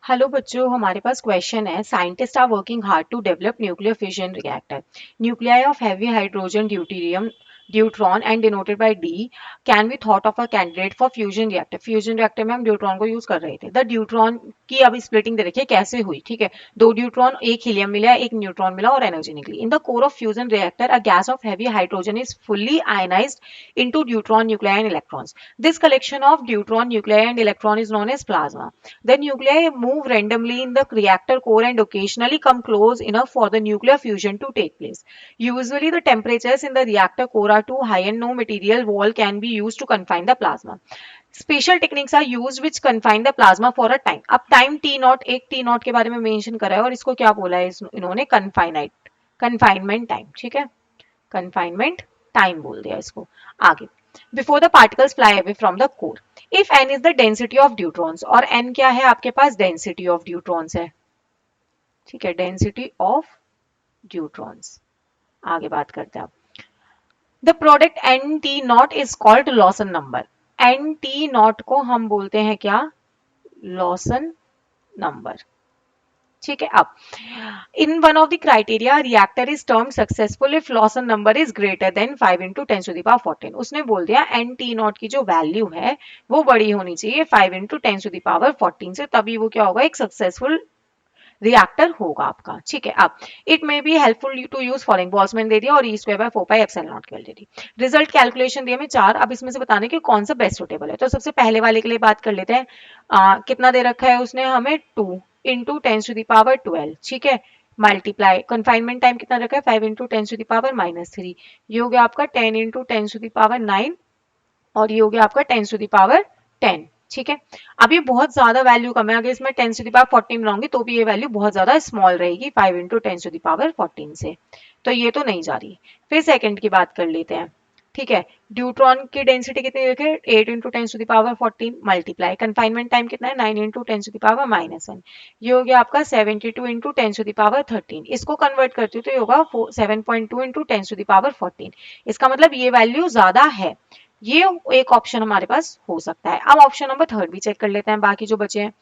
Hello बच्चों, हमारे पास क्वेश्चन है। Scientist are working hard to develop nuclear fission reactor. Nuclei of heavy hydrogen deuterium deuteron and denoted by D can be thought of a candidate for fusion reactor. Fusion reactor में हम deuteron को use कर रहे थे। The deuteron की अभी splitting दे रखी है कैसे हुई, ठीक है। दो ड्यूट्रॉन, एक हीलियम मिला, एक न्यूट्रॉन मिला और एनर्जी निकली। In the core of fusion reactor a gas of heavy hydrogen is fully ionized into deuteron, nuclei and electrons. This collection of deuteron, nuclei and electron is known as plasma. The nuclei move randomly in the reactor core and occasionally come close enough for the nuclear fusion to take place. Usually the temperatures in the reactor core are too high and no material wall can be used to confine the plasma. Special techniques are used which confine the plasma for a time. अब time T not, एक T not के बारे में mention करा है और इसको क्या बोला है इन्होंने, कन्फाइनमेंट टाइम, ठीक है। कन्फाइनमेंट टाइम बोल दिया इसको। आगे, before the particles fly away from the core, if n is the density of deuterons, और n क्या है आपके पास, डेंसिटी ऑफ ड्यूट्रॉन्स है, ठीक है, डेंसिटी ऑफ ड्यूट्रॉन्स। आगे बात करते हैं आप। The product N T naught is called Lawson number. N T naught को हम बोलते हैं क्या, लॉसन नंबर, ठीक है। अब in one of the criteria reactor is term successful if Lawson number is greater than 5 into 10⁻14। उसने बोल दिया एन टी नॉट की जो वैल्यू है वो बड़ी होनी चाहिए 5 इंटू 10⁻14 से, तभी वो क्या होगा, एक सक्सेसफुल रिएक्टर होगा आपका, ठीक है। अब it may be helpful to use following, Boltzmann दे दिया और E²/4πε0 के दे दी। रिजल्ट कैलकुलेशन दिया हमें 4। अब इसमें से बताने कि कौन सा बेस्ट सुटेबल है। तो सबसे पहले वाले के लिए बात कर लेते हैं। कितना दे रखा है उसने हमें, 2 इंटू 10⁻12, ठीक है। मल्टीप्लाई, कन्फाइनमेंट टाइम कितना रखा है, 5 इंटू 10⁻−3। ये हो गया आपका 10 इंटू 10⁻9 और ये हो गया आपका 10⁻10, ठीक है। अब ये बहुत ज्यादा वैल्यू कम है, अगर इसमें 10⁻14 बनाऊंगी तो भी ये वैल्यू बहुत ज्यादा स्मॉल रहेगी 5 इंटू 10⁻14 से, तो ये तो नहीं जा रही। फिर सेकंड की बात कर लेते हैं, ठीक है। ड्यूट्रॉन की डेंसिटी कितनी रखे, 8 इंटू 10⁻14 मल्टीप्लाई, कन्फाइनमेंट टाइम कितना है, 9 इंटू 10⁻−1। ये हो गया आपका 72 इंटू 10⁻13। इसको कन्वर्ट करती हूँ तो ये होगा 7.2 इंटू 10⁻14। इसका मतलब ये वैल्यू ज्यादा है। ये एक ऑप्शन हमारे पास हो सकता है। अब ऑप्शन नंबर थर्ड भी चेक कर लेते हैं, बाकी जो बचे हैं,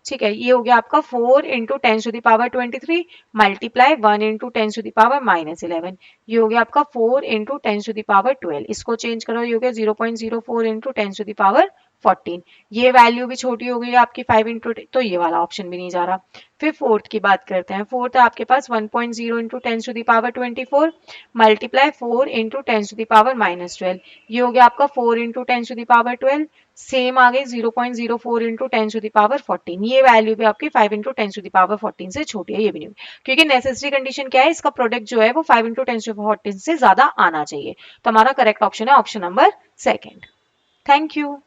ठीक है। ये हो गया आपका 4 इंटू 10⁻23 मल्टीप्लाई 1 इंटू 10⁻−11। ये हो गया आपका 4 इंटू 10⁻12। इसको चेंज करो, ये हो गया 0.04 इंटू 10⁻14। ये वैल्यू भी छोटी हो गई आपकी 5 इंटू, तो ये वाला ऑप्शन भी नहीं जा रहा। फिर फोर्थ की बात करते हैं। फोर्थ है आपके पास 1.0 इंटू 10⁻24 मल्टीप्लाई 4 इंटू 10⁻−12। ये हो गया आपका 4 इंटू 10⁻12। सेम आ गई 0.04 इंटू 10⁻14। ये वैल्यू भी आपकी 5 इंटू 10⁻14 से छोटी है, ये भी नहीं, क्योंकि नेसेसरी कंडीशन क्या है, इसका प्रोडक्ट जो है वो 5 इंटू 10⁻14 से ज्यादा आना चाहिए। तो हमारा करेक्ट ऑप्शन है option number second. Thank you.